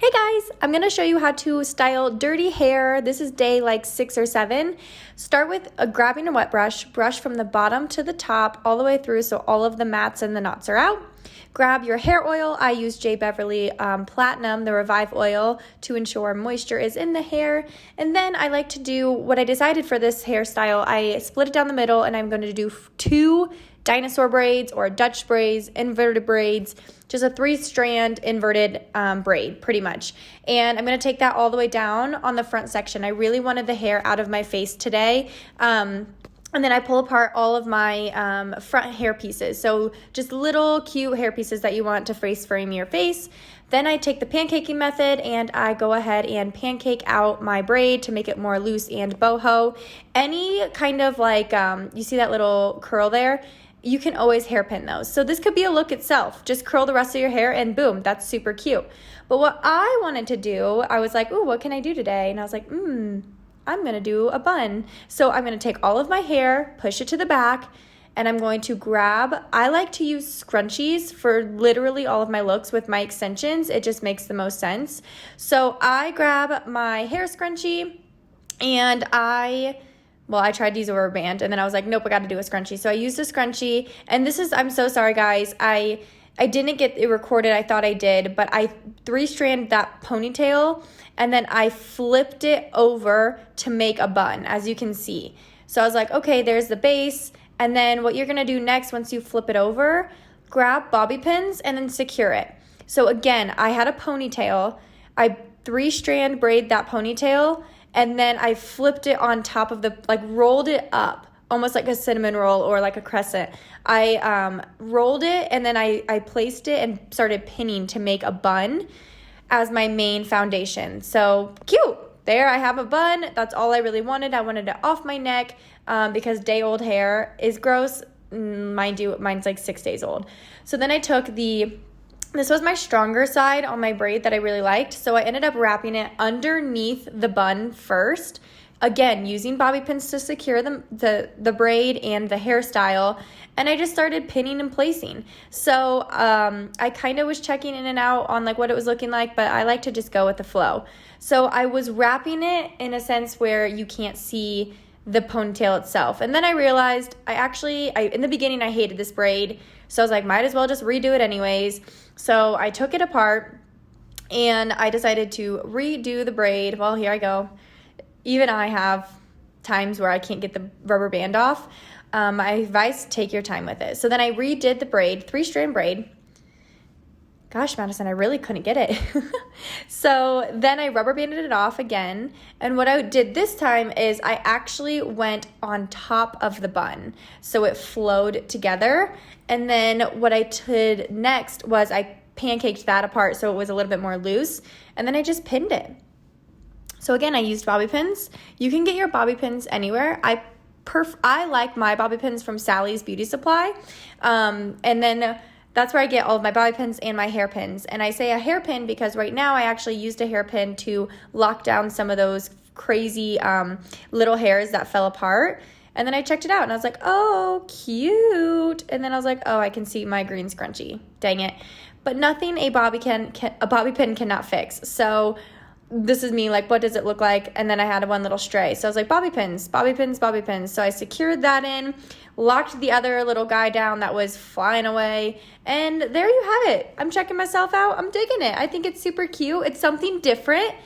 Hey guys, I'm going to show you how to style dirty hair. This is day like 6 or 7. Start with grabbing a wet brush, brush from the bottom to the top all the way through so all of the mats and the knots are out. Grab your hair oil. I use Beverly Platinum, the Revive Oil, to ensure moisture is in the hair. And then I like to do what I decided for this hairstyle. I split it down the middle and I'm going to do 2 Dinosaur braids or Dutch braids, inverted braids, just a 3-strand inverted braid pretty much. And I'm going to take that all the way down on the front section. I really wanted the hair out of my face today. And then I pull apart all of my front hair pieces. So just little cute hair pieces that you want to face frame your face. Then I take the pancaking method and I go ahead and pancake out my braid to make it more loose and boho. Any kind of like, you see that little curl there? You can always hairpin those. So this could be a look itself. Just curl the rest of your hair and boom, that's super cute. But what I wanted to do, I was like, ooh, what can I do today? And I was like, I'm going to do a bun. So I'm going to take all of my hair, push it to the back, and I'm going to grab, I like to use scrunchies for literally all of my looks with my extensions. It just makes the most sense. So I grab my hair scrunchie and I tried to use a rubber band and then I was like, nope, I got to do a scrunchie. So I used a scrunchie, and this is, I'm so sorry guys. I didn't get it recorded. I thought I did, but I 3-strand that ponytail and then I flipped it over to make a bun, as you can see. So I was like, okay, there's the base. And then what you're going to do next, once you flip it over, grab bobby pins and then secure it. So again, I had a ponytail. I 3-strand braid that ponytail, and then I flipped it on top of rolled it up, almost like a cinnamon roll or like a crescent. I rolled it and then I placed it and started pinning to make a bun as my main foundation. So cute. There I have a bun. That's all I really wanted. I wanted it off my neck because day-old hair is gross. Mind you, mine's like 6 days old. So then I took this was my stronger side on my braid that I really liked. So I ended up wrapping it underneath the bun first. Again, using bobby pins to secure the braid and the hairstyle. And I just started pinning and placing. So I kind of was checking in and out on like what it was looking like, but I like to just go with the flow. So I was wrapping it in a sense where you can't see the ponytail itself. And then I realized in the beginning I hated this braid. So I was like, might as well just redo it anyways. So I took it apart and I decided to redo the braid. Well, here I go. Even I have times where I can't get the rubber band off. My advice, take your time with it. So then I redid the braid, 3-strand braid. Gosh, Madison, I really couldn't get it. So then I rubber banded it off again. And what I did this time is I actually went on top of the bun. So it flowed together. And then what I did next was I pancaked that apart so it was a little bit more loose. And then I just pinned it. So again, I used bobby pins. You can get your bobby pins anywhere. I like my bobby pins from Sally's Beauty Supply. And then that's where I get all of my bobby pins and my hairpins. And I say a hairpin because right now I actually used a hairpin to lock down some of those crazy little hairs that fell apart. And then I checked it out and I was like, oh, cute. And then I was like, oh, I can see my green scrunchie. Dang it. But nothing a bobby pin cannot fix. So this is me, like, what does it look like? And then I had one little stray. So I was like, bobby pins, bobby pins, bobby pins. So I secured that in, locked the other little guy down that was flying away. And there you have it. I'm checking myself out. I'm digging it. I think it's super cute. It's something different.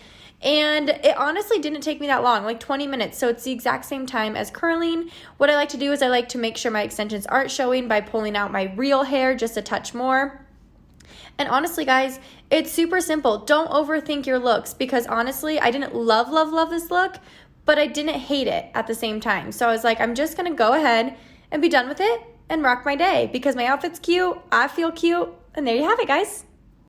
And it honestly didn't take me that long, like 20 minutes. So it's the exact same time as curling. What I like to do is I like to make sure my extensions aren't showing by pulling out my real hair just a touch more. And honestly, guys, it's super simple. Don't overthink your looks because honestly, I didn't love this look, but I didn't hate it at the same time. So I was like, I'm just going to go ahead and be done with it and rock my day because my outfit's cute, I feel cute, and there you have it, guys.